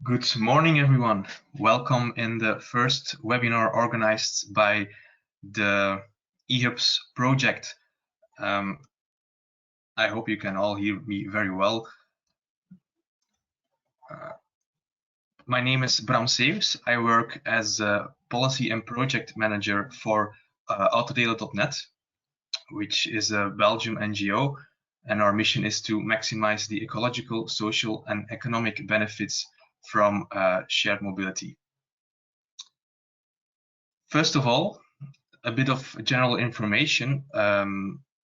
Good morning, everyone. Welcome in the first webinar organized by the eHUBS project. I hope you can all hear me very well. My name is Bram Seus. I work as a policy and project manager for Autodelen.net, which is a Belgium NGO, and our mission is to maximize the ecological, social, and economic benefits from shared mobility. First of all, a bit of general information.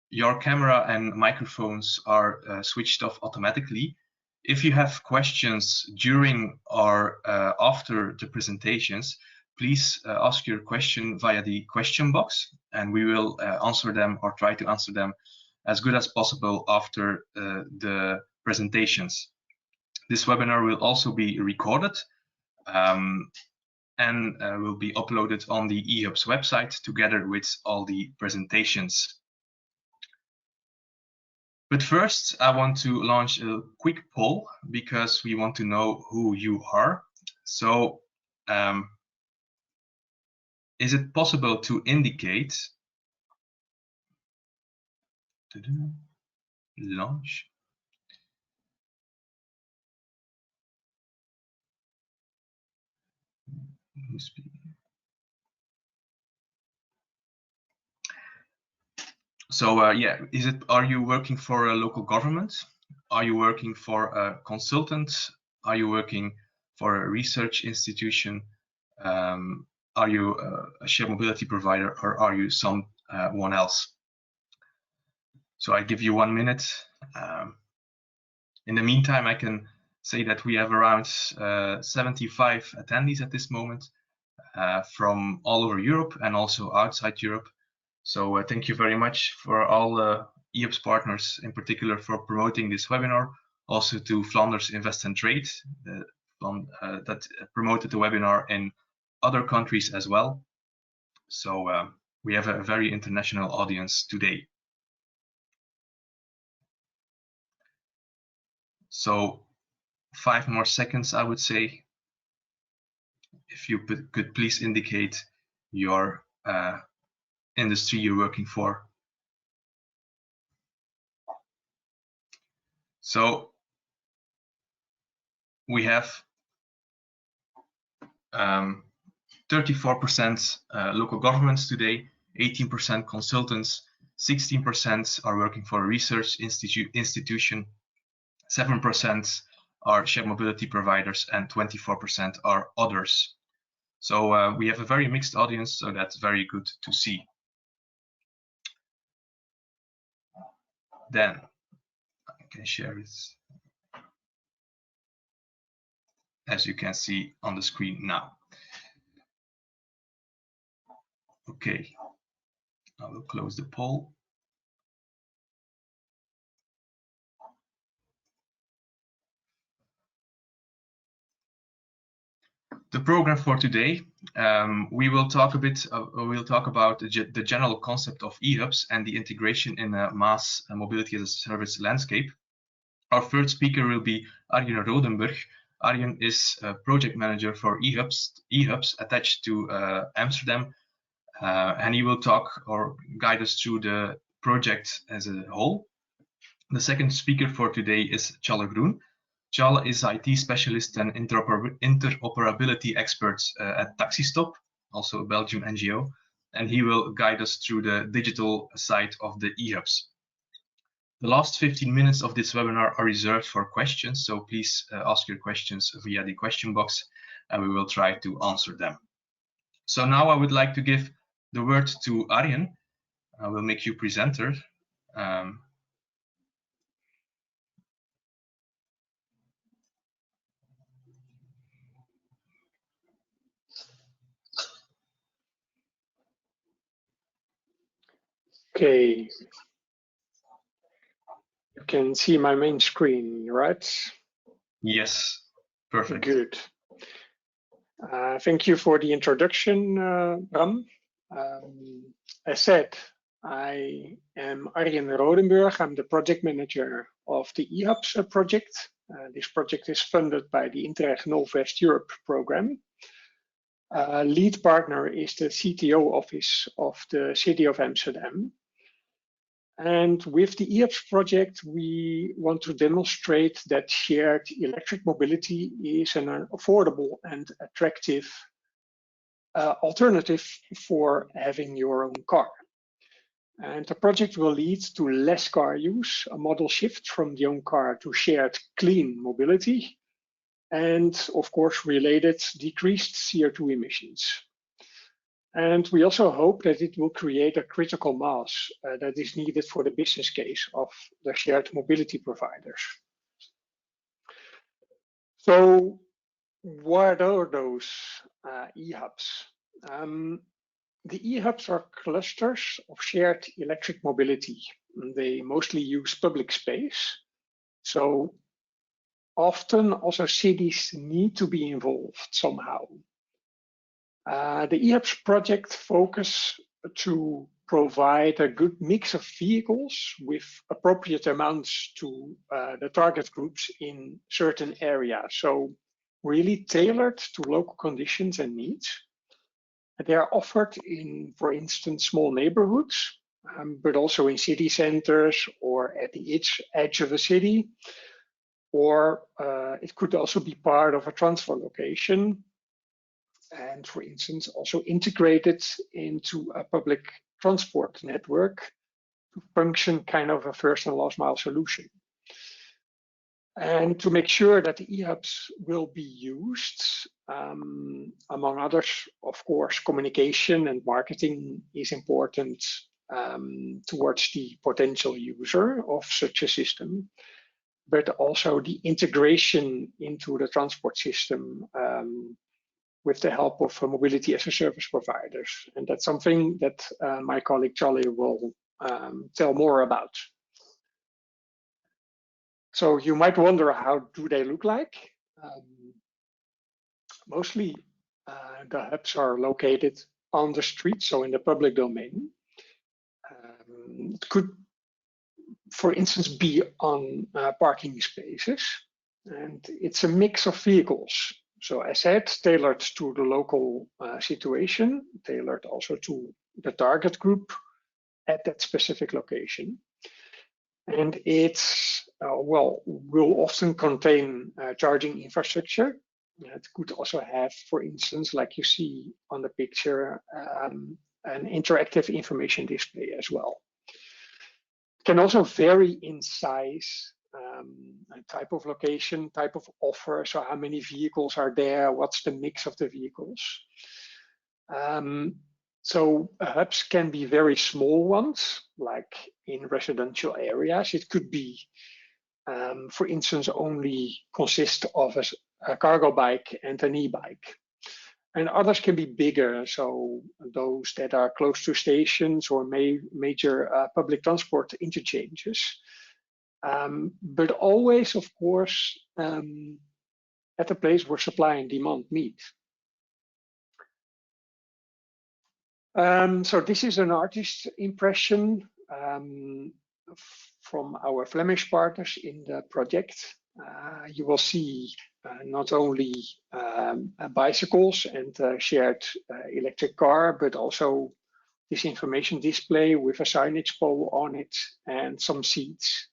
Your camera and microphones are switched off automatically. If you have questions during or after the presentations, please ask your question via the question box, and we will answer them or try to answer them as good as possible after the presentations. This webinar will also be recorded and will be uploaded on the eHUBS website together with all the presentations. But first, I want to launch a quick poll because we want to know who you are. So, is it possible to indicate launch? So yeah, are you working for a local government? Are you working for a consultant? Are you working for a research institution? Are you a shared mobility provider, or are you someone else? So I give you 1 minute. In the meantime, I can say that we have around 75 attendees at this moment from all over Europe and also outside Europe. So thank you very much for all eHUBS partners, in particular for promoting this webinar. Also to Flanders Invest and Trade that promoted the webinar in other countries as well. So we have a very international audience today. So 5 more seconds, I would say. If you could please indicate your industry you're working for. So we have 34% local governments today, 18% consultants, 16% are working for a research institution, 7% are shared mobility providers, and 24% are others. So we have a very mixed audience, so that's very good to see. Then I can share it, as you can see on the screen now. Okay, I will close the poll. The program for today, we will talk a bit. We'll talk about the general concept of eHUBS and the integration in a MaaS mobility as a service landscape. Our first speaker will be Arjen Rodenburg. Arjen is a project manager for eHUBS attached to Amsterdam, and he will talk or guide us through the project as a whole. The second speaker for today is Tjalle Groen. Tjalle is IT specialist and interoperability expert at Taxistop, also a Belgium NGO, and he will guide us through the digital side of the eHUBS. The last 15 minutes of this webinar are reserved for questions, so please ask your questions via the question box, and we will try to answer them. So now I would like to give the word to Arjen. I will make you presenter. Okay, you can see my main screen, right? Yes, perfect. Good. Thank you for the introduction, Bram. As said, I am Arjen Rodenburg. I'm the project manager of the eHUBS project. This project is funded by the Interreg Northwest Europe program. Lead partner is the CTO office of the City of Amsterdam. And with the eHUBS project, we want to demonstrate that shared electric mobility is an affordable and attractive alternative for having your own car. And the project will lead to less car use, a model shift from the own car to shared clean mobility, and of course related decreased CO2 emissions. And we also hope that it will create a critical mass that is needed for the business case of the shared mobility providers. So what are those eHUBs? The eHUBs are clusters of shared electric mobility. They mostly use public space. So often also cities need to be involved somehow. The eHUBS project focuses to provide a good mix of vehicles with appropriate amounts to the target groups in certain areas. So really tailored to local conditions and needs. They are offered in, for instance, small neighborhoods, but also in city centers or at the edge of a city. Or it could also be part of a transfer location. And for instance, also integrated into a public transport network to function kind of a first and last mile solution. And to make sure that the eHUBs will be used, among others, of course, communication and marketing is important towards the potential user of such a system, but also the integration into the transport system with the help of mobility as a service providers. And that's something that my colleague Charlie will tell more about. So you might wonder, how do they look like? Mostly the hubs are located on the street, so in the public domain. It could, for instance, be on parking spaces. And it's a mix of vehicles. So as said, tailored to the local situation, tailored also to the target group at that specific location. And it's, will often contain charging infrastructure. It could also have, for instance, like you see on the picture, an interactive information display as well. It can also vary in size, type of location, type of offer, so how many vehicles are there, what's the mix of the vehicles. So hubs can be very small ones, like in residential areas. It could be, for instance, only consist of a cargo bike and an e-bike. And others can be bigger, so those that are close to stations or major public transport interchanges. But always, of course, at a place where supply and demand meet. So this is an artist's impression from our Flemish partners in the project. You will see not only bicycles and shared electric car, but also this information display with a signage pole on it and some seats.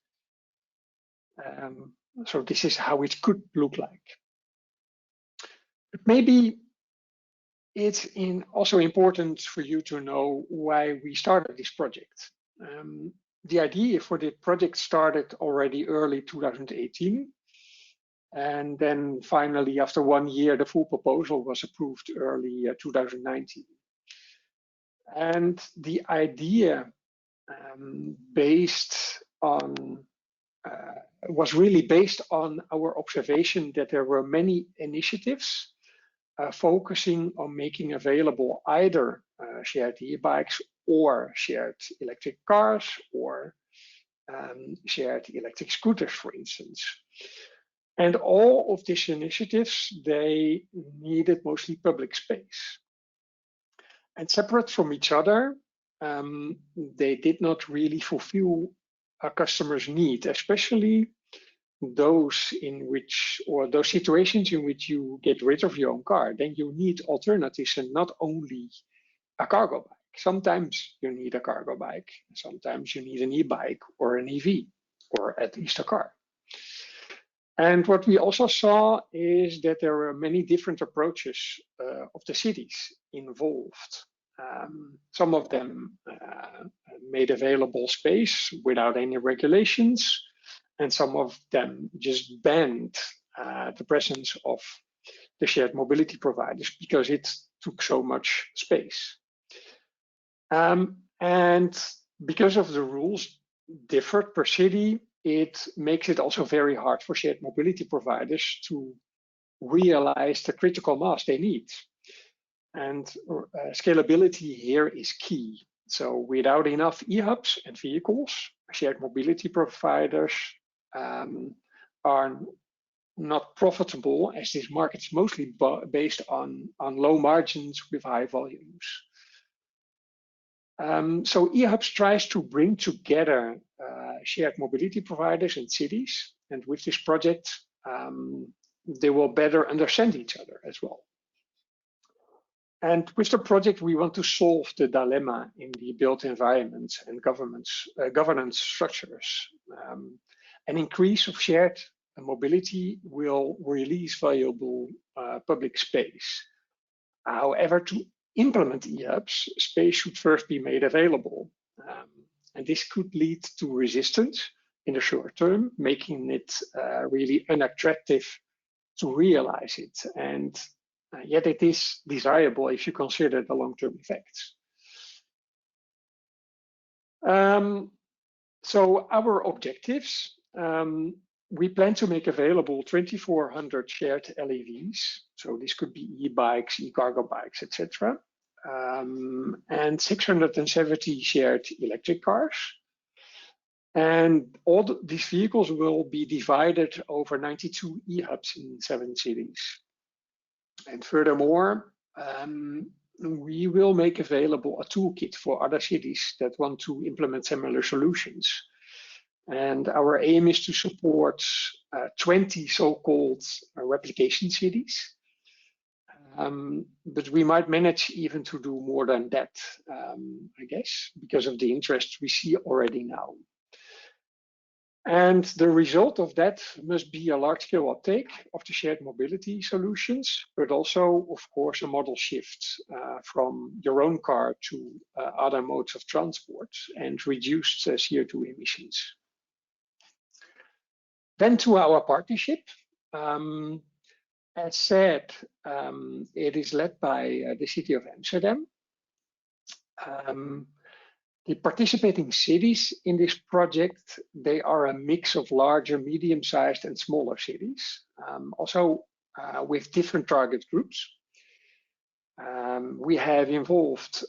So this is how it could look like. But maybe it's also important for you to know why we started this project. The idea for the project started already early 2018. And then finally, after 1 year, the full proposal was approved early 2019. And the idea was really based on our observation that there were many initiatives focusing on making available either shared e-bikes or shared electric cars or shared electric scooters, for instance. And all of these initiatives, they needed mostly public space. And separate from each other, they did not really fulfill our customers' need, especially those situations in which you get rid of your own car, then you need alternatives and not only a cargo bike. Sometimes you need a cargo bike, sometimes you need an e-bike or an EV, or at least a car. And what we also saw is that there were many different approaches of the cities involved. Some of them made available space without any regulations, and some of them just banned the presence of the shared mobility providers because it took so much space. And because of the rules differed per city, it makes it also very hard for shared mobility providers to realize the critical mass they need. And scalability here is key. So without enough eHUBS and vehicles, shared mobility providers are not profitable, as this market is mostly based on low margins with high volumes. So eHUBS tries to bring together shared mobility providers and cities, and with this project, they will better understand each other as well. And with the project, we want to solve the dilemma in the built environment and governance structures. An increase of shared mobility will release valuable public space. However, to implement eHUBS, space should first be made available. And this could lead to resistance in the short term, making it really unattractive to realize it. And yet it is desirable if you consider the long-term effects. So our objectives, we plan to make available 2,400 shared LEVs. So this could be e-bikes, e-cargo bikes, etc. And 670 shared electric cars. And all these vehicles will be divided over 92 eHUBS in 7 cities. And furthermore, we will make available a toolkit for other cities that want to implement similar solutions. And our aim is to support 20 so-called replication cities. But we might manage even to do more than that, I guess, because of the interest we see already now. And the result of that must be a large-scale uptake of the shared mobility solutions, but also, of course, a model shift from your own car to other modes of transport and reduced CO2 emissions. Then to our partnership. As said, it is led by the city of Amsterdam. The participating cities in this project, they are a mix of larger, medium-sized and smaller cities, also with different target groups. We have involved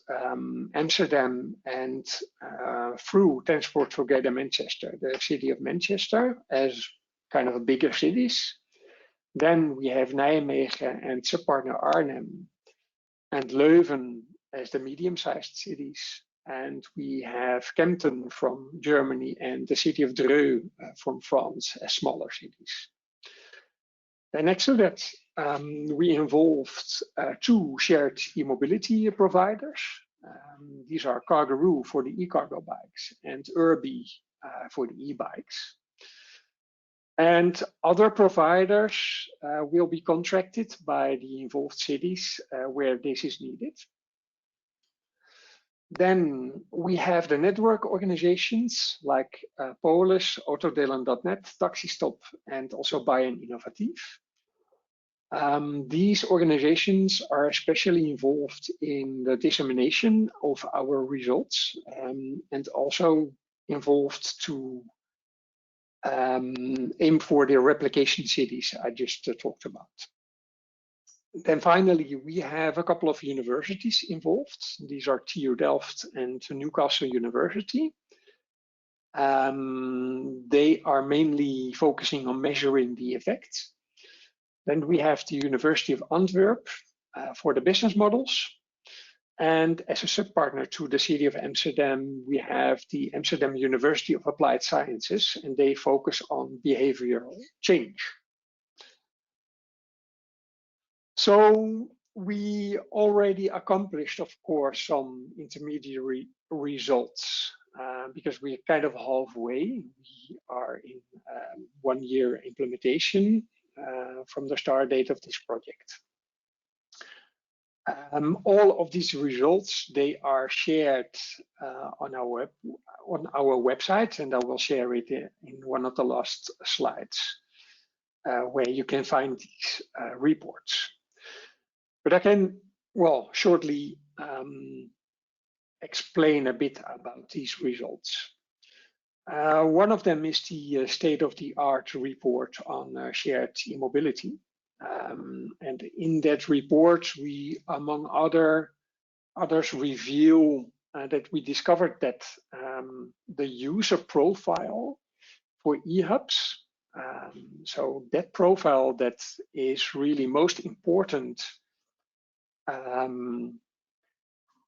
Amsterdam and through Transport for Greater Manchester, the city of Manchester, as kind of bigger cities. Then we have Nijmegen and subpartner Arnhem and Leuven as the medium-sized cities. And we have Kempten from Germany and the city of Dreux from France as smaller cities. And next to that, we involved 2 shared e-mobility providers. These are Cargaroo for the e-cargo bikes and Urbi for the e-bikes. And other providers will be contracted by the involved cities where this is needed. Then we have the network organizations like Polis, Autodelen.net, Taxistop, and also Bayern Innovatief. These organizations are especially involved in the dissemination of our results and also involved to aim for the replication cities I just talked about. Then finally, we have a couple of universities involved. These are TU Delft and Newcastle University. They are mainly focusing on measuring the effects. Then we have the University of Antwerp for the business models. And as a sub-partner to the City of Amsterdam, we have the Amsterdam University of Applied Sciences, and they focus on behavioral change. So we already accomplished, of course, some intermediary results because we're kind of halfway. We are in 1 year implementation from the start date of this project. All of these results, they are shared on our website, and I will share it in one of the last slides where you can find these reports. But I can, well, shortly explain a bit about these results. One of them is the state-of-the-art report on shared e-mobility. And in that report, we, among others, reveal that we discovered that the user profile for eHUBS, so that profile that is really most important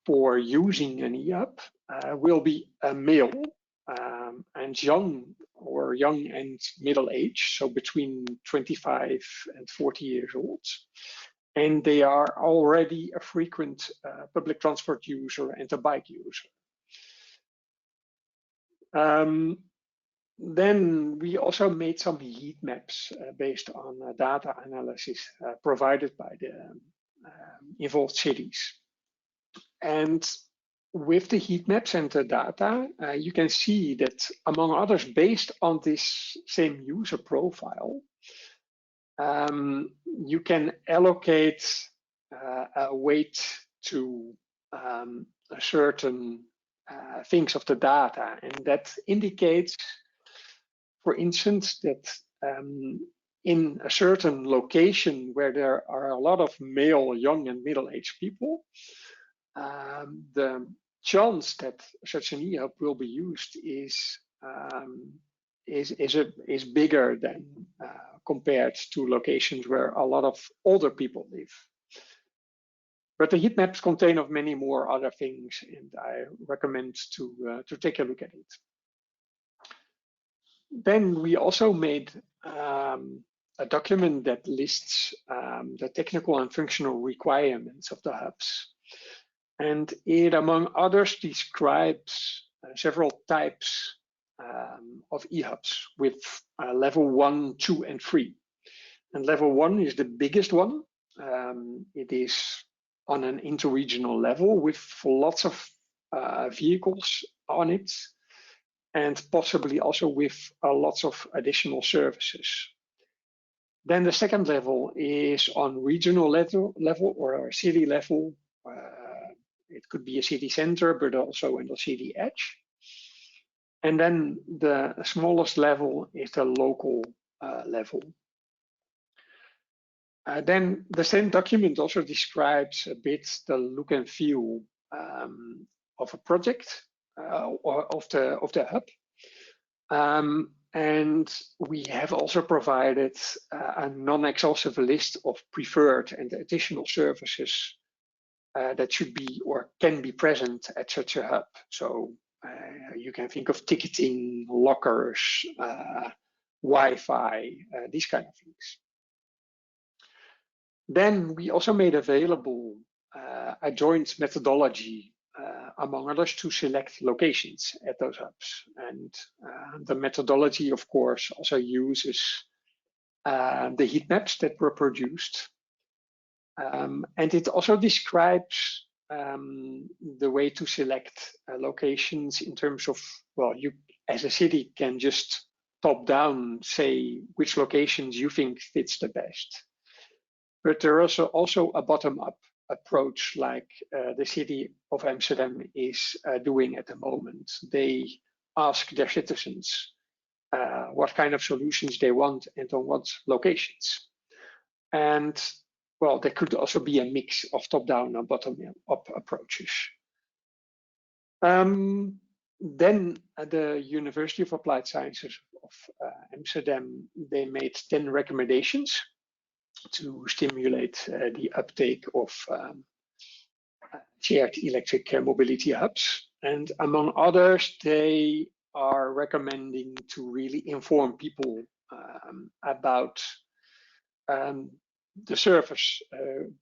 for using an eHUB will be a male and young and middle age, so between 25 and 40 years old. And they are already a frequent public transport user and a bike user. Then we also made some heat maps based on data analysis provided by the involved cities. And with the heat maps and the data, you can see that, among others, based on this same user profile, you can allocate a weight to certain things of the data. And that indicates, for instance, that in a certain location where there are a lot of male, young, and middle-aged people, the chance that such an eHUB will be used is bigger than compared to locations where a lot of older people live. But the heat maps contain of many more other things, and I recommend to take a look at it. Then we also made a document that lists the technical and functional requirements of the hubs. And it, among others, describes several types of eHUBs with level 1, 2, and 3. And level 1 is the biggest one. It is on an interregional level with lots of vehicles on it, and possibly also with lots of additional services. Then the second level is on regional level or a city level. It could be a city center, but also in the city edge. And then the smallest level is the local level. Then the same document also describes a bit the look and feel of a project or of the hub. And we have also provided a non-exhaustive list of preferred and additional services that should be or can be present at such a hub. So you can think of ticketing, lockers, Wi-Fi, these kind of things. Then we also made available a joint methodology, among others, to select locations at those hubs. And the methodology, of course, also uses the heat maps that were produced. And it also describes the way to select locations in terms of, well, you as a city can just top down say which locations you think fits the best. But there is also a bottom-up approach like the city of Amsterdam is doing at the moment. They ask their citizens what kind of solutions they want and on what locations. And well, there could also be a mix of top-down and bottom-up approaches. Then the University of Applied Sciences of Amsterdam, they made 10 recommendations to stimulate the uptake of shared electric mobility hubs. And among others, they are recommending to really inform people about the service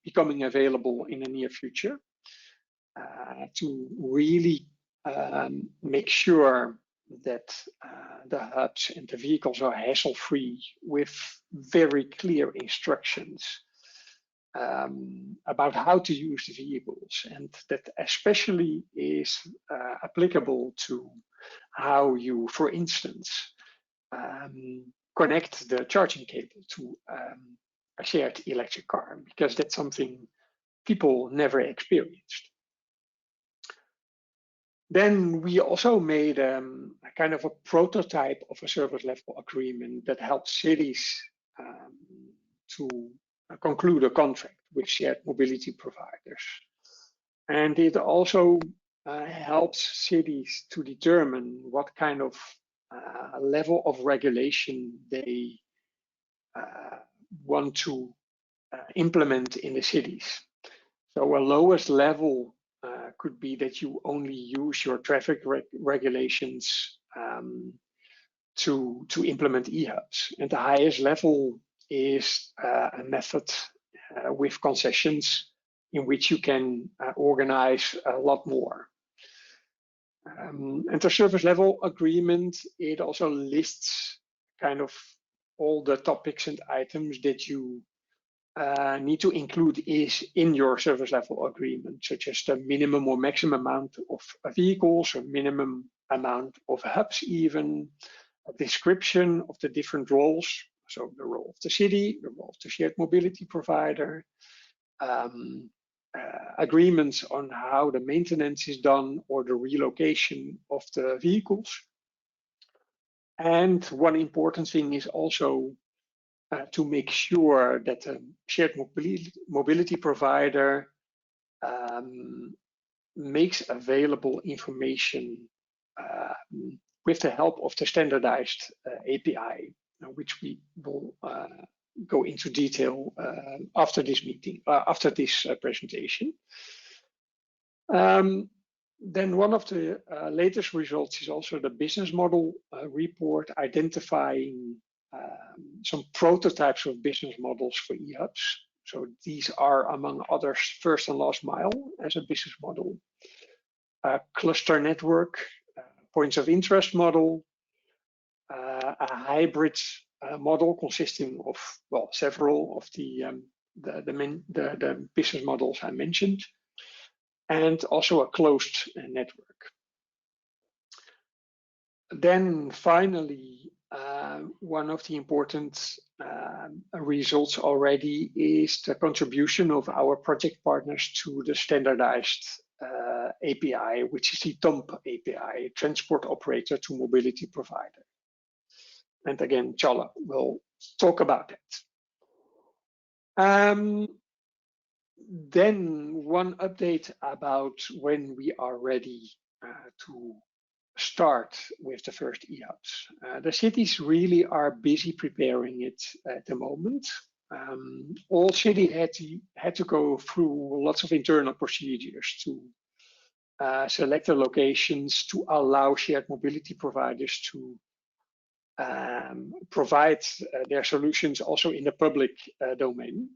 becoming available in the near future, to really make sure that the hubs and the vehicles are hassle-free with very clear instructions about how to use the vehicles, and that especially is applicable to how you, for instance, connect the charging cable to a shared electric car, because that's something people never experienced. Then we also made a kind of a prototype of a service level agreement that helps cities to conclude a contract with shared mobility providers. And it also helps cities to determine what kind of level of regulation they want to implement in the cities. So a lowest level could be that you only use your traffic regulations to implement eHUBS. And the highest level is a method with concessions in which you can organize a lot more. And the service level agreement, it also lists kind of all the topics and items that you need to include in your service level agreement, such as the minimum or maximum amount of vehicles, or minimum amount of hubs, even a description of the different roles. So the role of the city, the role of the shared mobility provider, agreements on how the maintenance is done or the relocation of the vehicles. And one important thing is also to make sure that a shared mobility provider makes available information with the help of the standardized API, which we will go into detail after this meeting, after this presentation. Then one of the latest results is also the business model report, identifying some prototypes of business models for eHUBS. So these are, among others, first and last mile as a business model, cluster network, points of interest model, a hybrid model consisting of, well, several of the business models I mentioned, and also a closed network. Then finally, one of the important results already is the contribution of our project partners to the standardized API, which is the TOMP-API, Transport Operator to Mobility Provider. And again, Chala will talk about that. Then one update about when we are ready to start with the first eHUBS. The cities really are busy preparing it at the moment. All cities had to go through lots of internal procedures to select the locations to allow shared mobility providers to provide their solutions also in the public domain.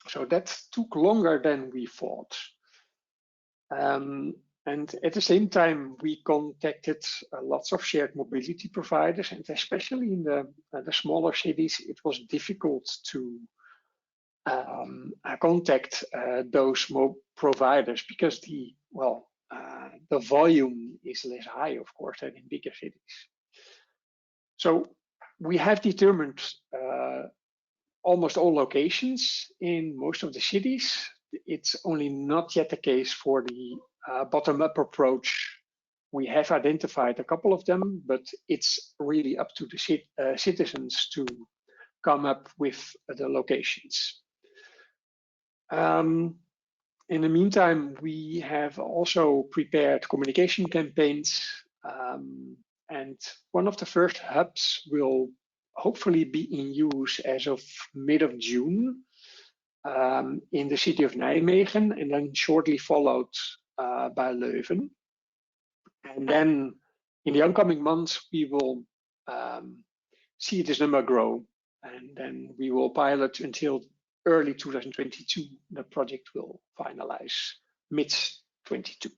So that took longer than we thought. And at the same time, we contacted lots of shared mobility providers, and especially in the smaller cities, it was difficult to contact those providers because the volume is less high, of course, than in bigger cities. So we have determined almost all locations in most of the cities. It's only not yet the case for the bottom-up approach. We have identified a couple of them, but it's really up to the citizens to come up with the locations. In the meantime, we have also prepared communication campaigns, and one of the first hubs will hopefully be in use as of mid of June. in the city of Nijmegen, and then shortly followed by Leuven. And then in the oncoming months, we will see this number grow, and then we will pilot until early 2022. The project will finalize mid-22.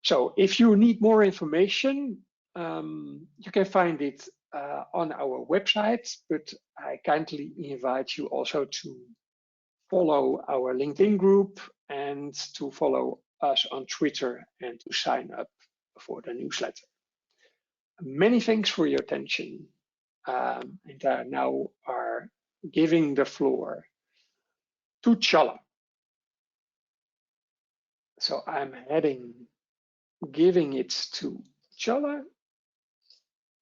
So if you need more information, you can find it on our website, but I kindly invite you also to follow our LinkedIn group and to follow us on Twitter and to sign up for the newsletter. Many thanks for your attention, and I now are giving the floor to Tjalle. So I'm giving it to Tjalle.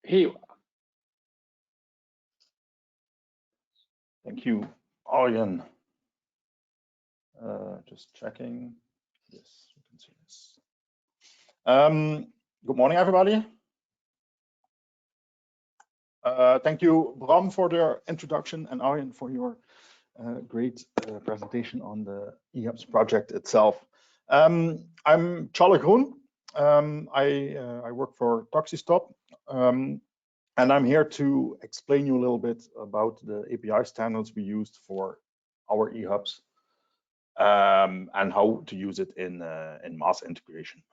Here you are. Thank you, Arjen. Just checking. Yes, you can see this. Good morning, everybody. Thank you, Bram, for the introduction, and Arjen for your great presentation on the eHUBS project itself. I'm Tjalle Groen. I work for Taxistop, and I'm here to explain you a little bit about the API standards we used for our eHUBS and how to use it in MaaS integration.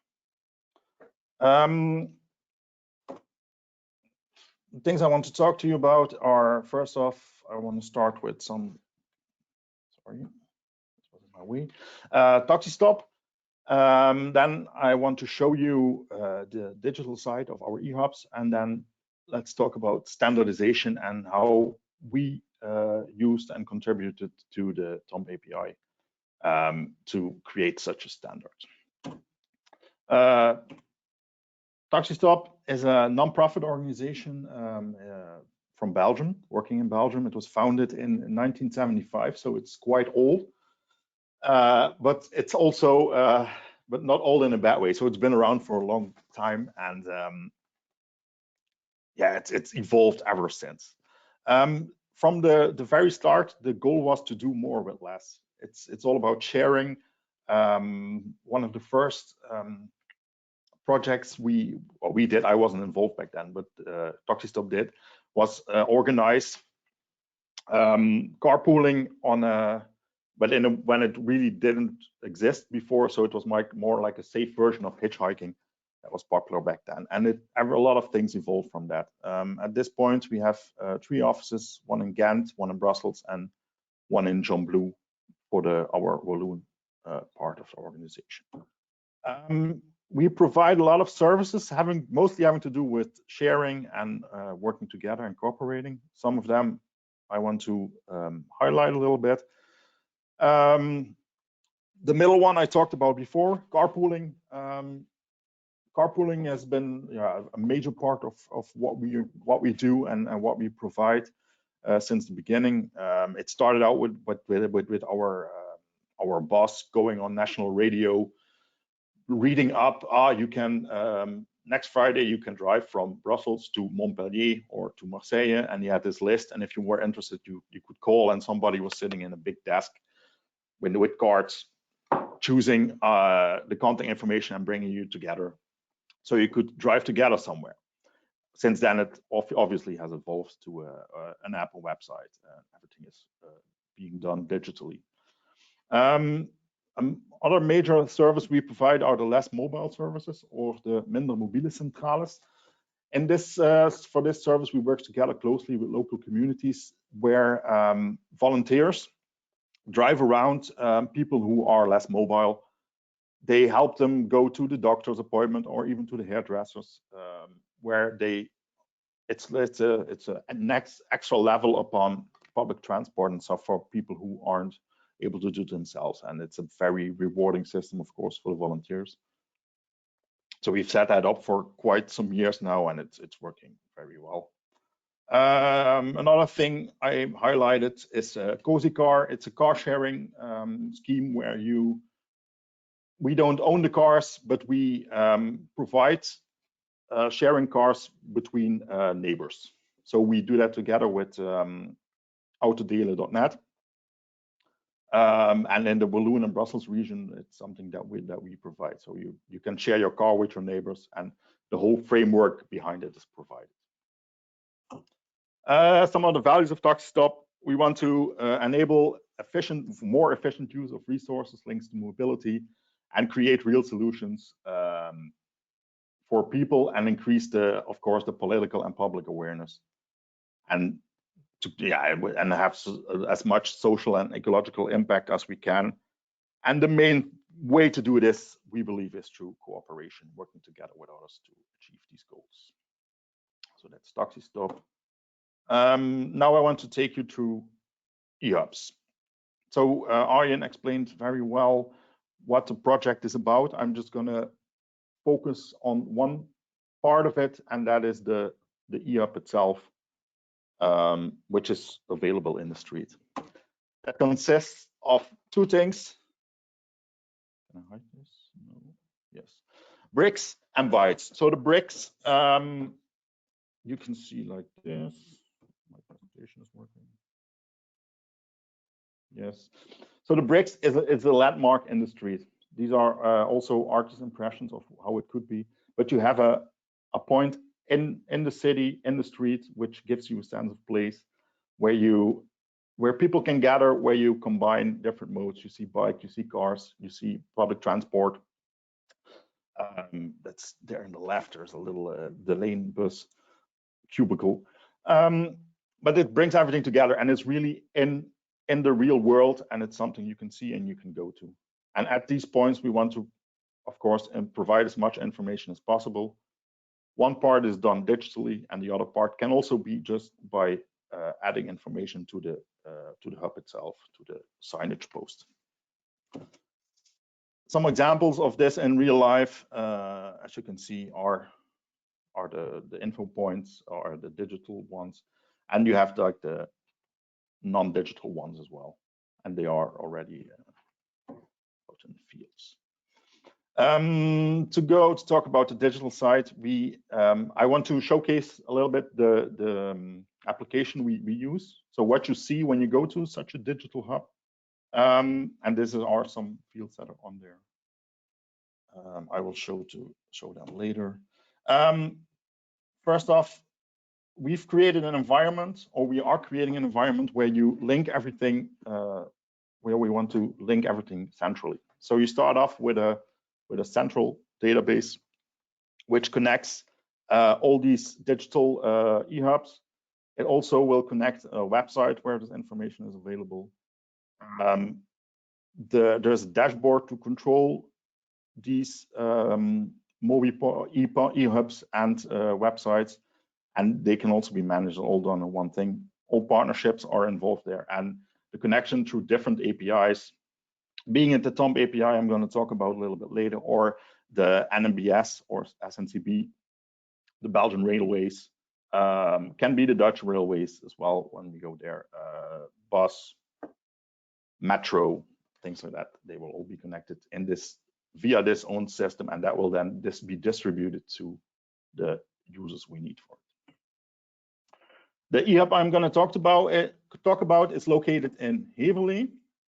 Things I want to talk to you about are, first off, I want to start with some, Taxistop. Then I want to show you the digital side of our eHUBS, and then let's talk about standardization and how we used and contributed to the TOMP-API to create such a standard. Taxistop is a non-profit organization from Belgium, working in Belgium. It was founded in 1975, so it's quite old, but it's also, but not old in a bad way. So it's been around for a long time, and yeah, it's evolved ever since. From the very start, the goal was to do more with less. It's all about sharing. One of the first projects we did, I wasn't involved back then, but Taxistop did, was organize carpooling on a, but when it really didn't exist before, so it was more like a safe version of hitchhiking that was popular back then, and a lot of things evolved from that. At this point, we have 3 offices, one in Ghent, one in Brussels, and one in Jongbloed for our Walloon part of the organization. We provide a lot of services, mostly having to do with sharing and working together and cooperating. Some of them I want to highlight a little bit. The middle one I talked about before, carpooling. Carpooling has been a major part of what we do and what we provide since the beginning. It started out with our boss going on national radio, reading up, you can next Friday you can drive from Brussels to Montpellier or to Marseille, and he had this list, and if you were interested, you could call, and somebody was sitting in a big desk with cards, choosing the contact information and bringing you together, so you could drive together somewhere. Since then, it obviously has evolved to an app or website. Everything is being done digitally. Other major service we provide are the less mobile services, or the minder mobiele centrales. And for this service, we work together closely with local communities where volunteers drive around people who are less mobile. They help them go to the doctor's appointment or even to the hairdressers, where it's a next extra level upon public transport and stuff for people who aren't able to do it themselves, and it's a very rewarding system, of course, for the volunteers. So we've set that up for quite some years now, and it's working very well. Another thing I highlighted is Cozy Car. It's a car sharing scheme where we don't own the cars, but we provide sharing cars between neighbors. So we do that together with autodelen.net. And in the Walloon and Brussels region, it's something that we provide. So you can share your car with your neighbors, and the whole framework behind it is provided. Some of the values of Taxistop: we want to enable more efficient use of resources, links to mobility, and create real solutions for people, and increase of course, the political and public awareness, and and have as much social and ecological impact as we can. And the main way to do this, we believe, is through cooperation, working together with others to achieve these goals. So that's Taxistop. Now I want to take you through eHUBS. So Arjen explained very well what the project is about. I'm just going to focus on one part of it, and that is the eHUB itself, which is available in the street. That consists of two things. Can I hide this? No. Yes. Bricks and bytes. So the bricks, you can see like this. My presentation is working. Yes. So the bricks is a landmark in the street. These are also artist impressions of how it could be. But you have a point in the city, in the street, which gives you a sense of place where people can gather, where you combine different modes. You see bike, you see cars, you see public transport. That's there in the left. There's a little the lane bus cubicle. But it brings everything together, and it's really in the real world, and it's something you can see and you can go to. And at these points, we want to, of course, provide as much information as possible. One part is done digitally, and the other part can also be just by adding information to the hub itself, to the signage post. Some examples of this in real life, as you can see, are the info points, or the digital ones, and you have like the non-digital ones as well, and they are already out in the fields. To talk about the digital side, I want to showcase a little bit the application we use. So what you see when you go to such a digital hub, and these are some fields that are on there. I will show them later. First off, we've created an environment, or we are creating an environment where you link everything, where we want to link everything centrally. So you start off with a central database, which connects all these digital eHUBs. It also will connect a website where this information is available. There's a dashboard to control these mobile eHUBs and websites, and they can also be managed all done in one thing. All partnerships are involved there, and the connection through different APIs, being it the TOMP-API I'm going to talk about a little bit later, or the NMBS or SNCB, the Belgian railways, can be the Dutch railways as well when we go there, bus, metro, things like that. They will all be connected in this via this own system, and that will then be distributed to the users we need for it. The eHUB I'm going to talk about is located in Heverlee.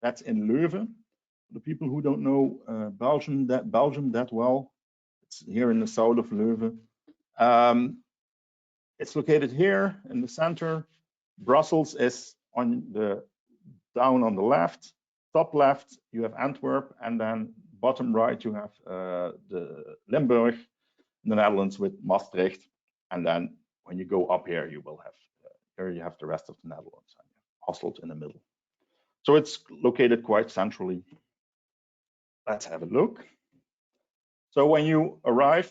That's in Leuven. The people who don't know Belgium that well, it's here in the south of Leuven. It's located here in the center. Brussels is down on the left. Top left, you have Antwerp, and then bottom right, you have the Limburg in the Netherlands with Maastricht. And then when you go up here, you will have here you have the rest of the Netherlands, and Hasselt in the middle. So it's located quite centrally. Let's have a look. So when you arrive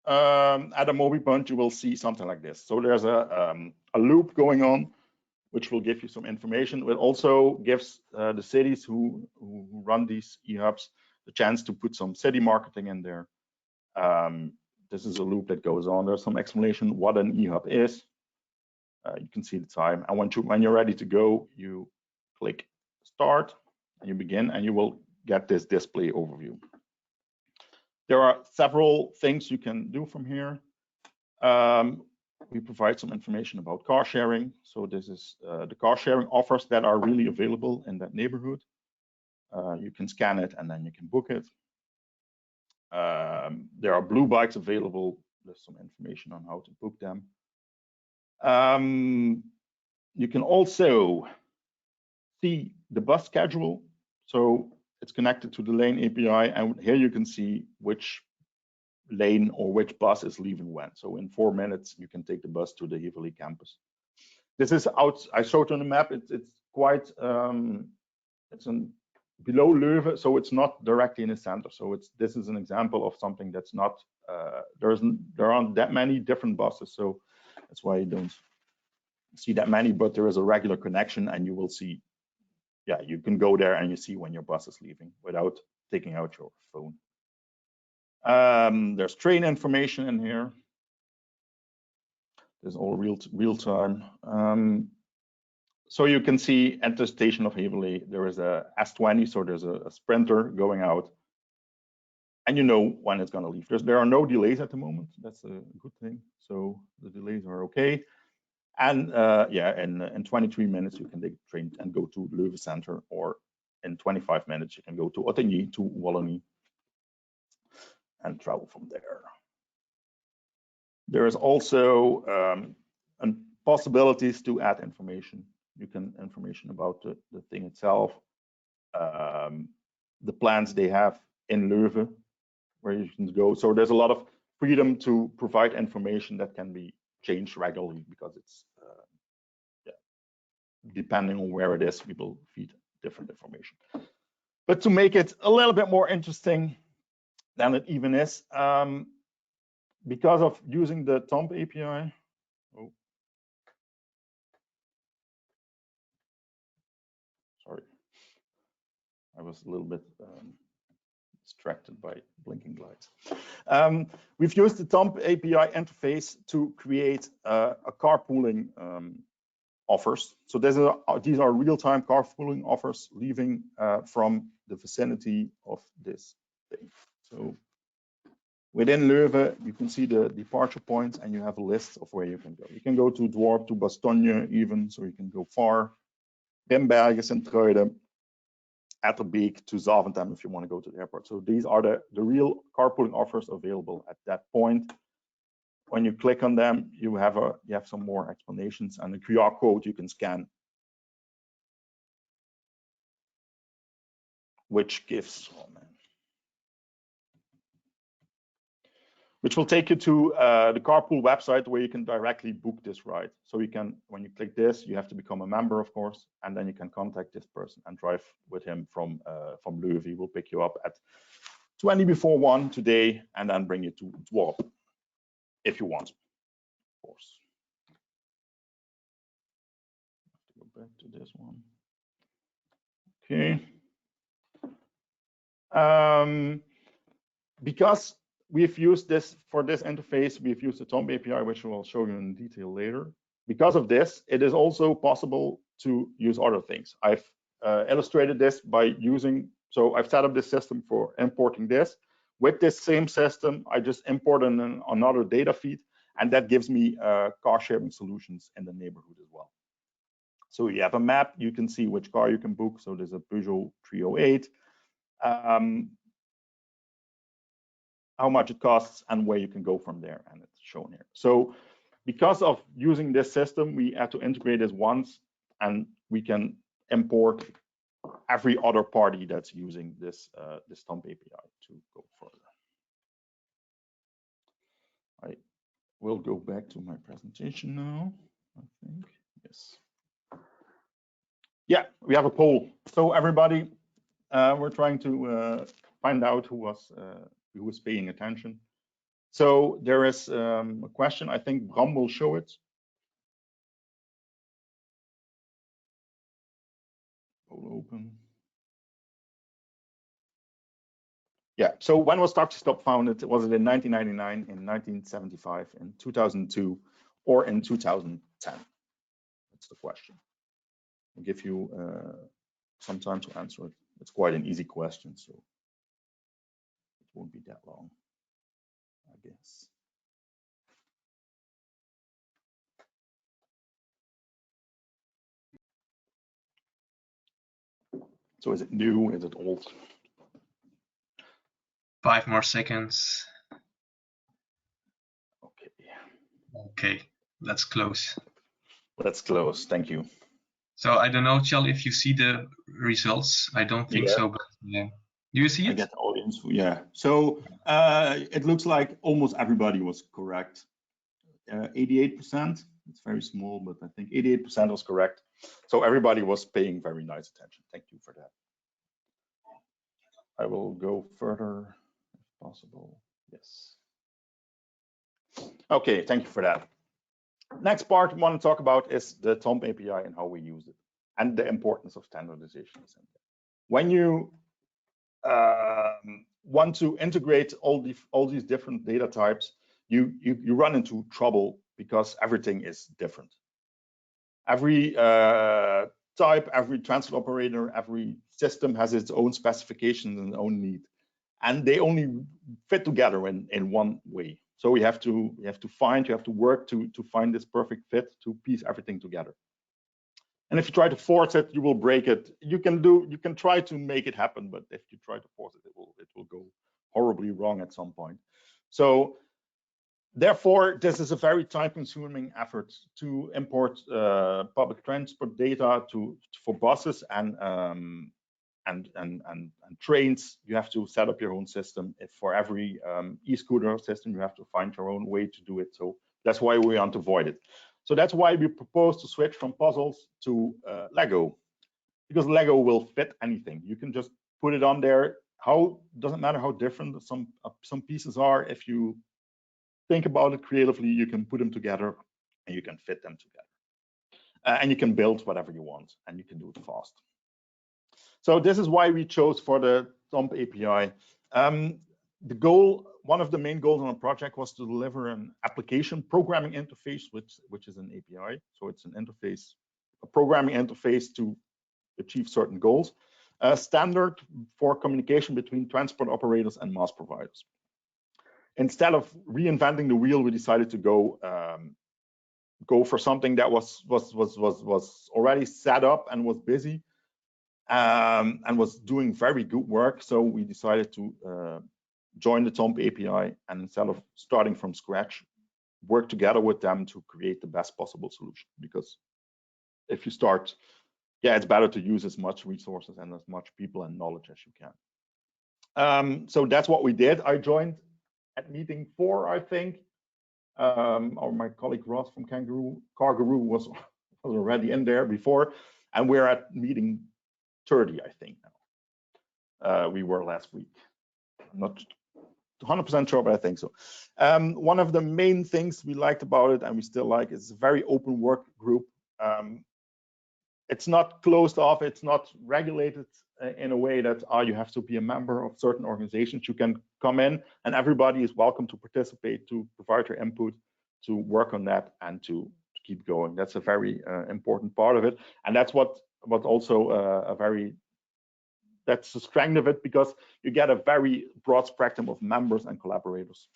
at a Mobipunt, you will see something like this. So there's a loop going on, which will give you some information. It also gives the cities who run these eHUBs the chance to put some city marketing in there. This is a loop that goes on. There's some explanation what an eHUB is. You can see the time, and when you're ready to go, you click start and you begin, and you will get this display overview. There are several things you can do from here. we provide some information about car sharing. So this is the car sharing offers that are really available in that neighborhood. You can scan it and then you can book it. There are blue bikes available. There's some information on how to book them. You can also see the bus schedule. So it's connected to the lane API, and here you can see which lane or which bus is leaving when. So in 4 minutes, you can take the bus to the Heverlee campus. This is out, I showed on the map, it's quite, it's below Leuven, so it's not directly in the center. So this is an example of something that's not, there aren't that many different buses, so that's why you don't see that many, but there is a regular connection and you will see, yeah, you can go there and you see when your bus is leaving without taking out your phone. There's train information in here. There's all real time. So you can see at the station of Heverlee, there is a S20, so there's a sprinter going out, and you know when it's going to leave. There are no delays at the moment. That's a good thing. So the delays are okay. And yeah, in 23 minutes, you can take a train and go to Leuven Center, or in 25 minutes, you can go to Ottigny, to Wallonie, and travel from there. There is also possibilities to add information. You can information about the thing itself, the plans they have in Leuven, where you can go. So there's a lot of freedom to provide information that can be changed regularly, because it's yeah, depending on where it is, we will feed different information. But to make it a little bit more interesting than it even is, because of using the TOMP-API. Oh, sorry, I was a little bit distracted by blinking lights. We've used the TOMP-API interface to create a carpooling offers. So these are real-time carpooling offers leaving from the vicinity of this thing. So within Leuven, you can see the departure points, and you have a list of where you can go. You can go to Dworp, to Bastogne even, so you can go far. Bimbergen, Sint-Truiden, Etterbeek to Zaventem if you want to go to the airport. So these are the real carpooling offers available at that point. When you click on them, you have some more explanations, and the QR code you can scan, which gives, oh man, which will take you to the carpool website, where you can directly book this ride. So you can, when you click this, you have to become a member, of course, and then you can contact this person and drive with him from Leuven. He will pick you up at 20 before 1 today, and then bring you to Dworp if you want, of course. Go back to this one. Okay. Because we've used this for this interface, we've used the TOMP-API, which we'll show you in detail later. Because of this, it is also possible to use other things. I've illustrated this by using, so I've set up this system for importing this. With this same system, I just import another data feed, and that gives me car sharing solutions in the neighborhood as well. So you have a map, you can see which car you can book. So there's a Peugeot 308. How much it costs and where you can go from there, and it's shown here. So because of using this system, we had to integrate this once, and we can import every other party that's using this this TOMP-API to go further. I will go back to my presentation now, I think. Yes. Yeah, we have a poll. So everybody, we're trying to find out who was paying attention. So there is a question. I think Bram will show it. Poll open. Yeah. So when was Taxistop founded? Was it in 1999, in 1975, in 2002, or in 2010? That's the question. I'll give you some time to answer it. It's quite an easy question, so it won't be that long, I guess. So is it new? Is it old? 5 more seconds. Okay. Okay, let's close. Let's close. Thank you. So I don't know, Chal, if you see the results. I don't think so, but yeah. Do you see it? I get audience. Yeah. So it looks like almost everybody was correct. 88%. It's very small, but I think 88% was correct. So everybody was paying very nice attention. Thank you for that. I will go further if possible. Yes. Okay, thank you for that. Next part we want to talk about is the TOMP-API and how we use it and the importance of standardizations. When you want to integrate all these different data types, you run into trouble because everything is different. Every type, every transport operator, every system has its own specifications and own need, and they only fit together in one way. So you have to work to find this perfect fit to piece everything together. And if you try to force it, you will break it. You can try to make it happen, but if you try to force it, it will go horribly wrong at some point. So therefore, this is a very time-consuming effort to import public transport data for buses and trains. You have to set up your own system. If for every e-scooter system, you have to find your own way to do it. So that's why we want to avoid it. So that's why we propose to switch from puzzles to Lego, because Lego will fit anything. You can just put it on there. Doesn't matter how different some pieces are. If you think about it creatively, you can put them together and you can fit them together. And you can build whatever you want, and you can do it fast. So this is why we chose for the TOMP-API. One of the main goals on the project was to deliver an application programming interface, which is an API. So it's an interface, a programming interface to achieve certain goals. A standard for communication between transport operators and MaaS providers. Instead of reinventing the wheel, we decided to go for something that was already set up and was busy and was doing very good work. So we decided to join the TOMP-API, and instead of starting from scratch, work together with them to create the best possible solution. Because if you start, it's better to use as much resources and as much people and knowledge as you can. So that's what we did. I joined at meeting 4, I think. Or my colleague Ross from Cargaroo was already in there before, and we're at meeting 30, I think now. We were last week. I'm not 100% sure, but I think so. One of the main things we liked about it, and we still like, is a very open work group. It's not closed off. It's not regulated in a way that you have to be a member of certain organizations. You can come in, and everybody is welcome to participate, to provide your input, to work on that, and to keep going. That's a very important part of it, and that's what also that's the strength of it, because you get a very broad spectrum of members and collaborators.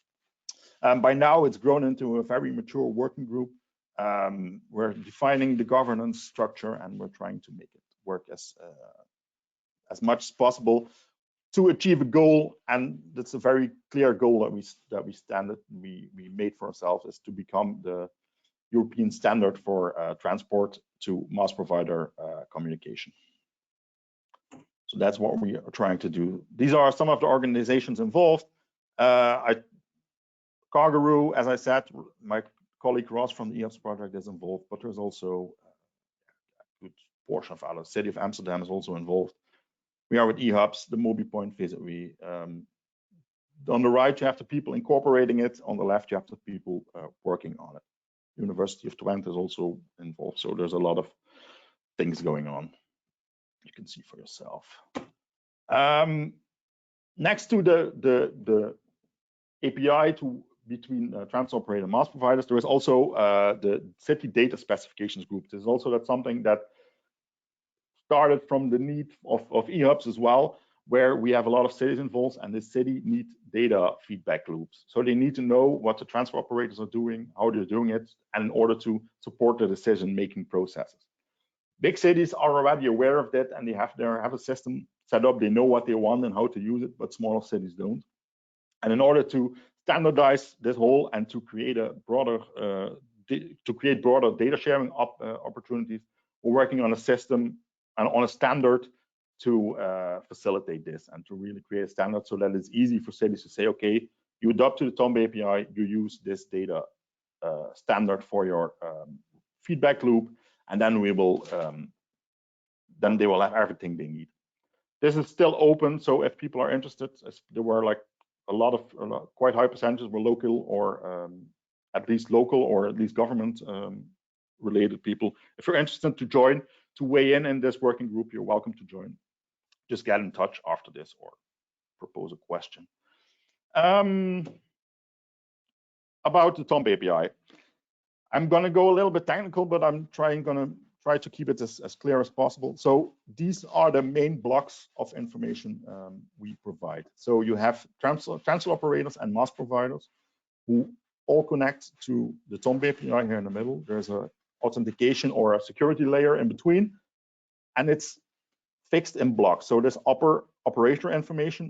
By now, it's grown into a very mature working group. We're defining the governance structure, and we're trying to make it work as much as possible to achieve a goal. And that's a very clear goal that we made for ourselves, is to become the European standard for transport to MaaS provider communication. So that's what we are trying to do. These are some of the organizations involved. Cargaroo, as I said, my colleague Ross from the eHUBS project is involved, but there's also a good portion of our city of Amsterdam is also involved. We are with eHUBS, the MobiPoint visit. On the right, you have the people incorporating it. On the left, you have the people working on it. University of Twente is also involved. So there's a lot of things going on. You can see for yourself. Next to the API between transport operator and MaaS providers, there is also the city data specifications group. This is also that's something that started from the need of eHUBS as well, where we have a lot of cities involved, and the city need data feedback loops. So they need to know what the transport operators are doing, how they're doing it, and in order to support the decision-making processes. Big cities are already aware of that, and they have a system set up. They know what they want and how to use it, but smaller cities don't. And in order to standardize this whole and to create a broader data sharing opportunities, we're working on a system and on a standard to facilitate this and to really create a standard so that it's easy for cities to say, okay, you adopt to the TOMP-API, you use this data standard for your feedback loop, and then we will then they will have everything they need. This is still open, so if people are interested, there were like quite high percentages were local or at least government related people. If you're interested to join, to weigh in this working group, you're welcome to join. Just get in touch after this or propose a question. About the TOMP-API. I'm going to go a little bit technical, but I'm going to try to keep it as clear as possible. So these are the main blocks of information we provide. So you have transit operators and MaaS providers who all connect to the TOMP-API here in the middle. There's a authentication or a security layer in between, and it's fixed in blocks. So this operator information.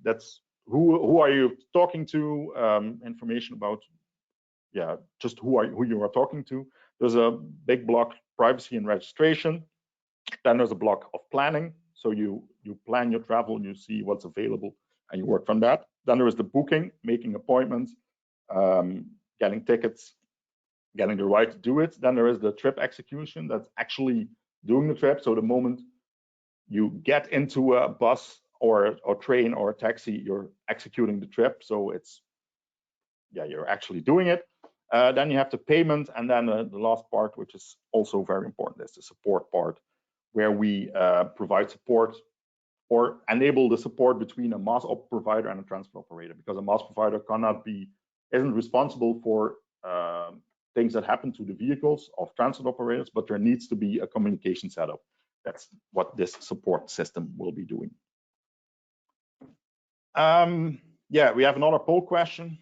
That's who are you talking to? Information about just who you are talking to. There's a big block, privacy and registration. Then there's a block of planning. So you plan your travel, you see what's available, and you work from that. Then there is the booking, making appointments, getting tickets, getting the right to do it. Then there is the trip execution, that's actually doing the trip. So the moment you get into a bus or a train or a taxi, you're executing the trip. So it's, you're actually doing it. Then you have the payment, and then the last part, which is also very important, is the support part, where we provide support or enable the support between a MaaS provider and a transport operator, because a MaaS provider isn't responsible for things that happen to the vehicles of transit operators, but there needs to be a communication setup. That's what this support system will be doing. We have another poll question.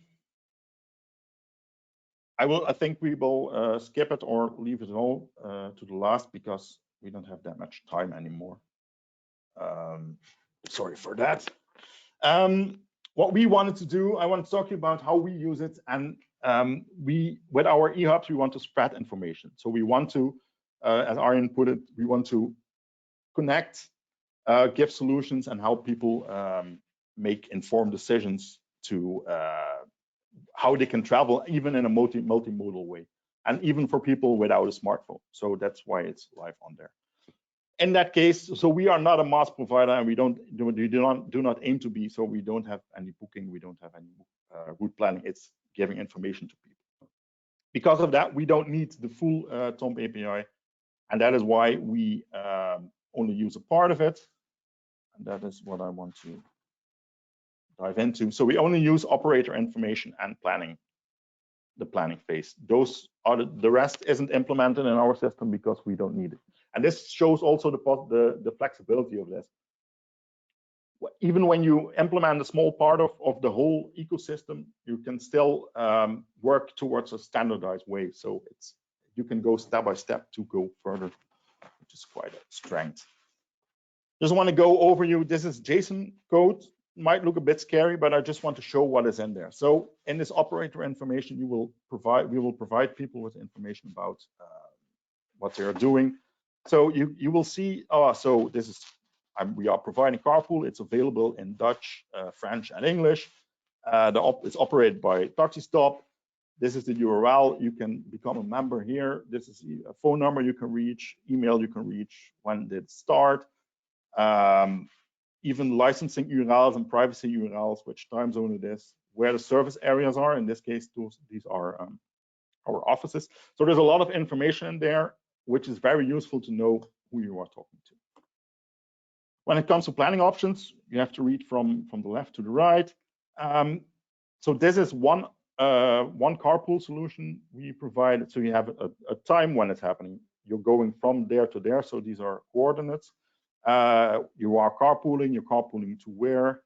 I think we will skip it or leave it all to the last, because we don't have that much time anymore. Sorry for that. What we wanted to do, I want to talk to you about how we use it, and with our eHUBS, we want to spread information. So we want to, as Arjen put it, we want to connect, give solutions, and help people make informed decisions to how they can travel, even in a multimodal way, and even for people without a smartphone. So that's why it's live on there. In that case, so we are not a MaaS provider, and we do not aim to be. So we don't have any booking, we don't have any route planning. It's giving information to people. Because of that, we don't need the full TOMP-API, and that is why we only use a part of it. And that is what I want to dive into. So we only use operator information and planning, the planning phase. Those are the rest isn't implemented in our system because we don't need it. And this shows also the flexibility of this. Even when you implement a small part of the whole ecosystem, you can still work towards a standardized way. So you can go step by step to go further, which is quite a strength. Just want to go over you. This is JSON code. Might look a bit scary, but I just want to show what is in there. So in this operator information, we will provide people with information about what they are doing. So you will see, so this is, we are providing carpool. It's available in Dutch, French, and English. It's operated by Taxistop. This is the URL. You can become a member here. This is a phone number you can reach, email you can reach, when did it start. Even licensing URLs and privacy URLs, which time zone it is, where the service areas are. In this case, these are our offices. So there's a lot of information in there, which is very useful to know who you are talking to. When it comes to planning options, you have to read from the left to the right. So this is one carpool solution we provide. So you have a time when it's happening. You're going from there to there. So these are coordinates. You are carpooling. You're carpooling to where?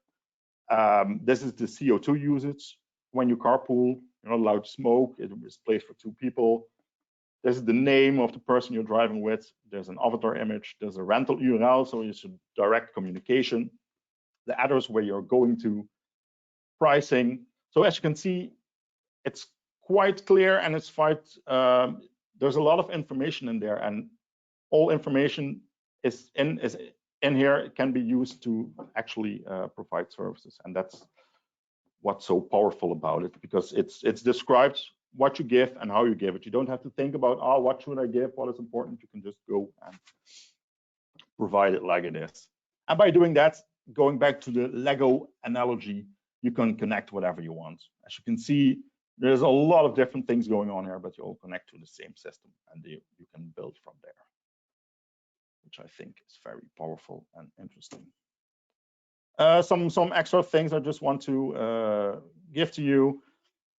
This is the CO2 usage. When you carpool, you're not allowed to smoke. It is place for 2 people. This is the name of the person you're driving with. There's an avatar image. There's a rental URL, so it's a direct communication. The address where you're going to, pricing. So as you can see, it's quite clear, and it's quite, there's a lot of information in there, and all information is in here. It can be used to actually provide services, and that's what's so powerful about it, because it's described what you give and how you give it. You don't have to think about, oh, what should I give, what is important. You can just go and provide it like it is. And by doing that, going back to the Lego analogy, you can connect whatever you want. As you can see, there's a lot of different things going on here, but you all connect to the same system, and you can build from there, which I think is very powerful and interesting. Some extra things I just want to give to you.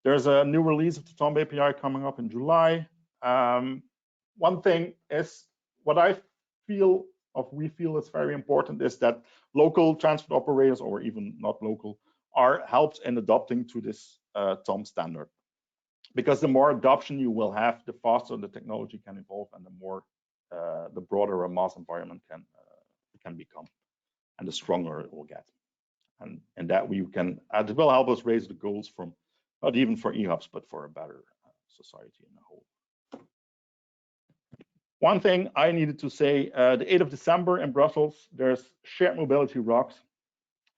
There's a new release of the TOMP-API coming up in July. One thing is what we feel is very important is that local transport operators, or even not local, are helped in adopting to this TOMP standard. Because the more adoption you will have, the faster the technology can evolve, and the more the broader a MaaS environment can become, and the stronger it will get. And that we can, it will help us raise the goals from, not even for eHUBS, but for a better society in a whole. One thing I needed to say, the 8th of December in Brussels, there's Shared Mobility Rocks.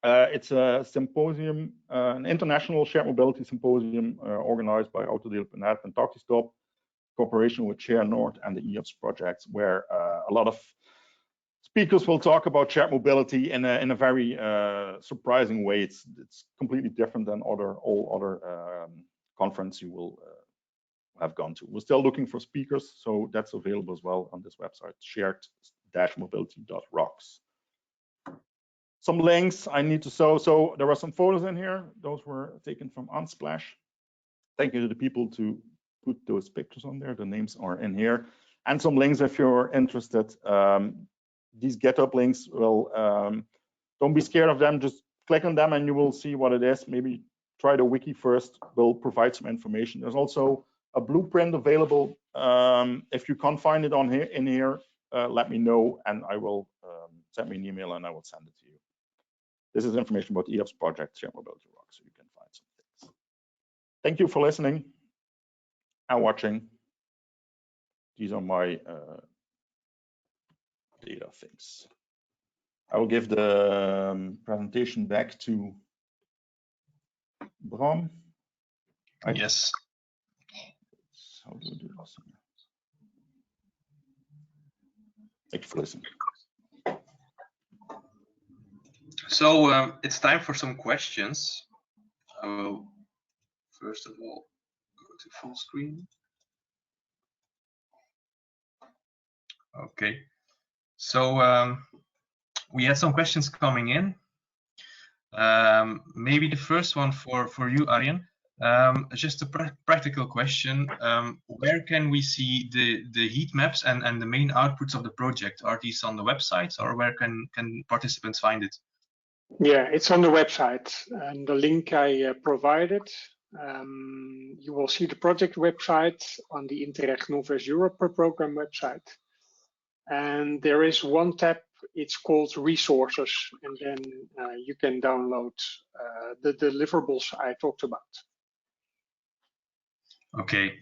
It's a symposium, an international shared mobility symposium organized by Autodeelp.net and Taxistop, cooperation with Share North and the eHUBS projects, where a lot of speakers will talk about shared mobility in a very surprising way. It's completely different than all other conferences you will have gone to. We're still looking for speakers, so that's available as well on this website, shared-mobility.rocks. Some links I need to show. So there were some photos in here. Those were taken from Unsplash. Thank you to the people to put those pictures on there. The names are in here. And some links if you're interested. These GitHub links will, don't be scared of them. Just click on them and you will see what it is. Maybe try the wiki first. We'll provide some information. There's also a blueprint available. If you can't find it in here, let me know, and I will send me an email and I will send it to you. This is information about eHUBS project, Shared Mobility Rocks, so you can find some things. Thank you for listening and watching. These are my data things. I will give the presentation back to Bram. Yes. How do we do this? Thank you for listening. So it's time for some questions. I will first of all go to full screen. Okay. So we had some questions coming in. Maybe the first one for you, Arjen. Just a practical question. Where can we see the heat maps and the main outputs of the project? Are these on the website, or where can participants find it? Yeah, it's on the website, and the link I provided. You will see the project website on the Interreg Novus Europe program website. And there is one tab, it's called Resources, and then you can download the deliverables I talked about. Okay,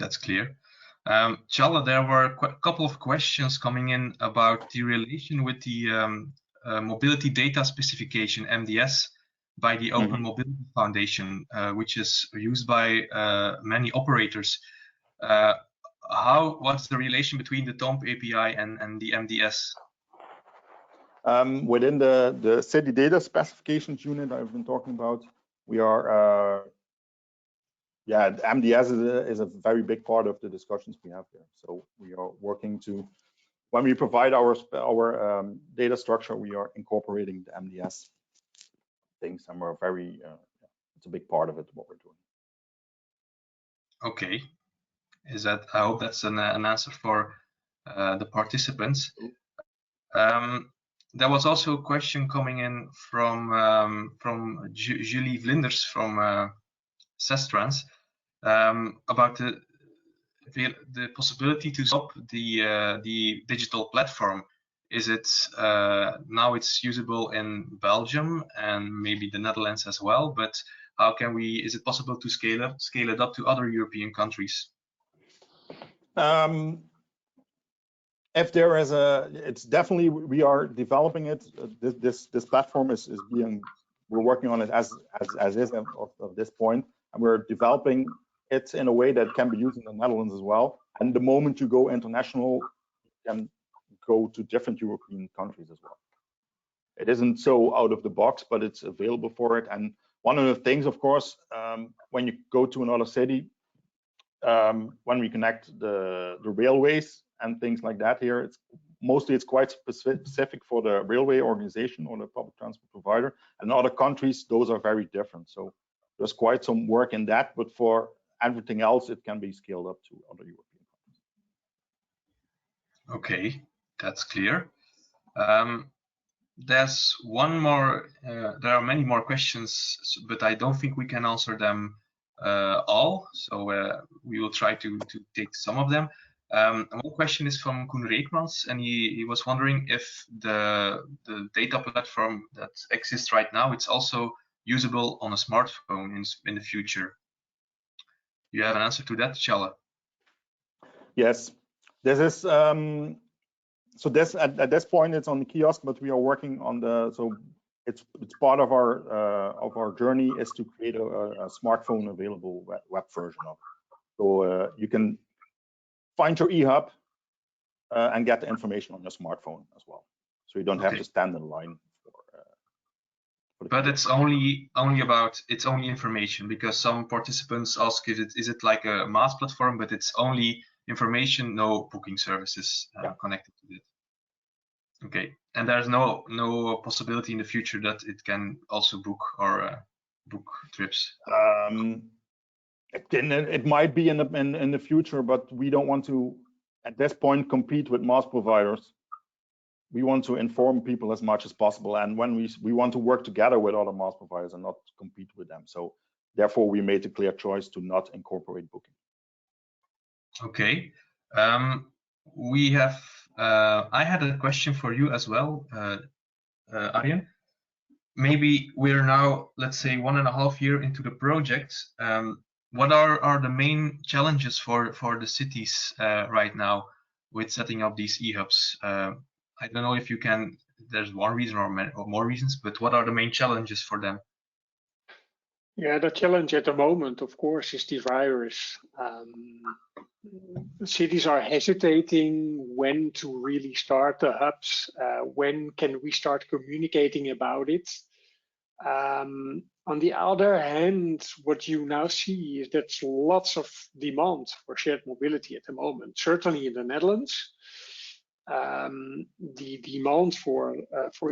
that's clear. Challa, there were a couple of questions coming in about the relation with the Mobility Data Specification, MDS, by the Open Mobility Foundation, which is used by many operators. What's the relation between the TOMP-API and the MDS? Within the city data specifications unit I've been talking about, we are, yeah, MDS is a very big part of the discussions we have here. So we are working to, when we provide our data structure, we are incorporating the MDS things, and we're very, it's a big part of it, what we're doing. Okay. I hope that's an answer for the participants. There was also a question coming in from Julie Vlinders from Sestrans about the possibility to stop the digital platform? Is it now it's usable in Belgium and maybe the Netherlands as well? But how can we? Is it possible to scale it up to other European countries? If there is it's definitely, we are developing it. This platform is being, we're working on it as is of this point, and we're developing it in a way that can be used in the Netherlands as well. And the moment you go international, you can go to different European countries as well. It isn't so out of the box, but it's available for it. And one of the things, of course, when you go to another city, when we connect the railways and things like that here, it's quite specific for the railway organization or the public transport provider. And in other countries, those are very different. So there's quite some work in that, but for everything else, it can be scaled up to other European countries. Okay, that's clear. There's one more, there are many more questions, but I don't think we can answer them all. So we will try to take some of them. One question is from Koen Reekmans, and he was wondering if the data platform that exists right now, it's also usable on a smartphone in the future. You have an answer to that, Tjalle? Yes, this is so this at this point it's on the kiosk, but we are working on so it's part of our journey is to create a smartphone available web version of it. So you can find your eHUB and get the information on your smartphone as well. So you don't have to stand in line for but it's only information, because some participants ask, is it like a MaaS platform, but it's only information, no booking services connected to it. Okay, and there's no possibility in the future that it can also book or book trips. It might be in the future, but we don't want to at this point compete with MaaS providers. We want to inform people as much as possible, and when we want to work together with other MaaS providers and not compete with them. So therefore, we made a clear choice to not incorporate booking. Okay, we have. I had a question for you as well, Arjen. Maybe we're now, let's say, 1.5 years into the project. What are the main challenges for the cities right now with setting up these eHUBs? I don't know if you can. There's one reason or more reasons, but what are the main challenges for them? Yeah, the challenge at the moment, of course, is the virus. Cities are hesitating when to really start the hubs. When can we start communicating about it? On the other hand, what you now see is that lots of demand for shared mobility at the moment. Certainly in the Netherlands, the demand for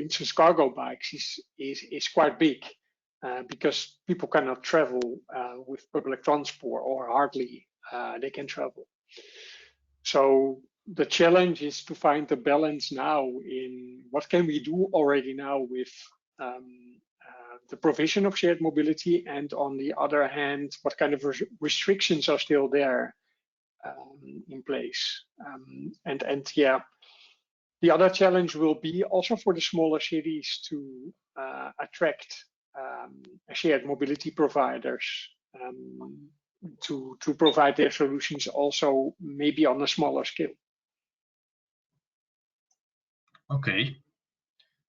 instance, cargo bikes is quite big. Because people cannot travel with public transport, or hardly they can travel. So the challenge is to find the balance now in what can we do already now with the provision of shared mobility, and on the other hand, what kind of restrictions are still there in place. And yeah, the other challenge will be also for the smaller cities to attract shared mobility providers to provide their solutions also maybe on a smaller scale. Okay,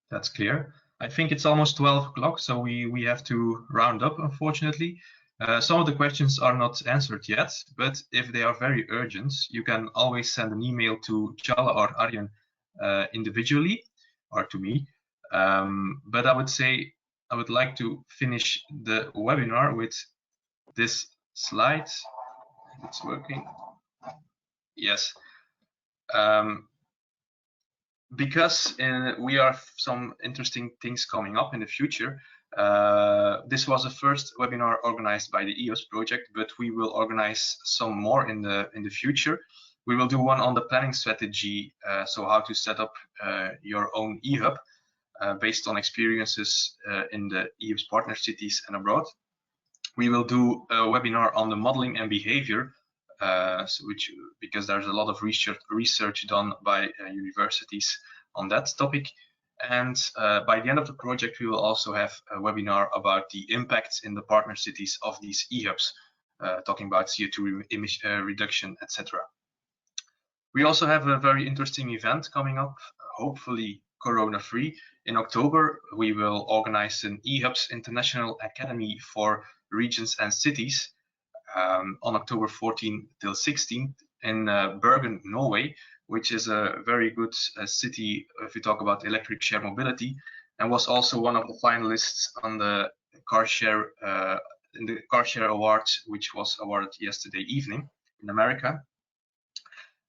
that's clear. I think it's almost 12 o'clock, so we have to round up, unfortunately. Some of the questions are not answered yet, but if they are very urgent, you can always send an email to Tjalle or Arjen individually, or to me. But I would say I would like to finish the webinar with this slide. It's working. Yes. Because we have some interesting things coming up in the future. This was the first webinar organized by the eHUBS project, but we will organize some more in the future. We will do one on the planning strategy, so how to set up your own eHUB based on experiences in the eHUBS partner cities and abroad. We will do a webinar on the modeling and behavior because there's a lot of research done by universities on that topic. And by the end of the project, we will also have a webinar about the impacts in the partner cities of these eHUBs, talking about CO2 emission reduction, etc. We also have a very interesting event coming up, hopefully corona-free. In October, we will organize an eHUBS International Academy for Regions and Cities on October 14 till 16 in Bergen, Norway, which is a very good city if we talk about electric share mobility, and was also one of the finalists on the car share in the car share awards, which was awarded yesterday evening in America.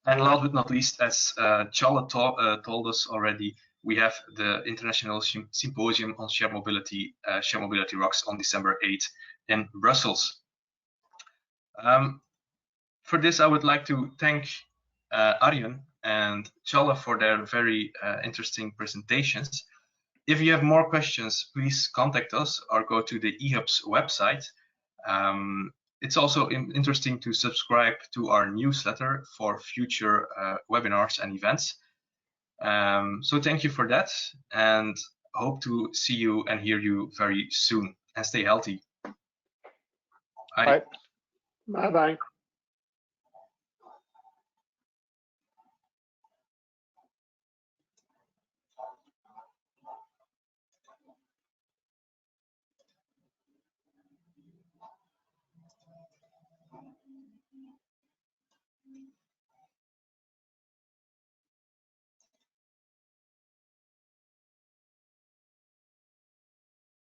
And last but not least, as Charlotte told us already, we have the International Symposium on Shared Mobility Rocks on December 8th in Brussels. For this, I would like to thank Arjen and Charlotte for their very interesting presentations. If you have more questions, please contact us or go to the eHUBS website. It's also interesting to subscribe to our newsletter for future webinars and events. So thank you for that, and hope to see you and hear you very soon. And stay healthy. Bye. Bye-bye.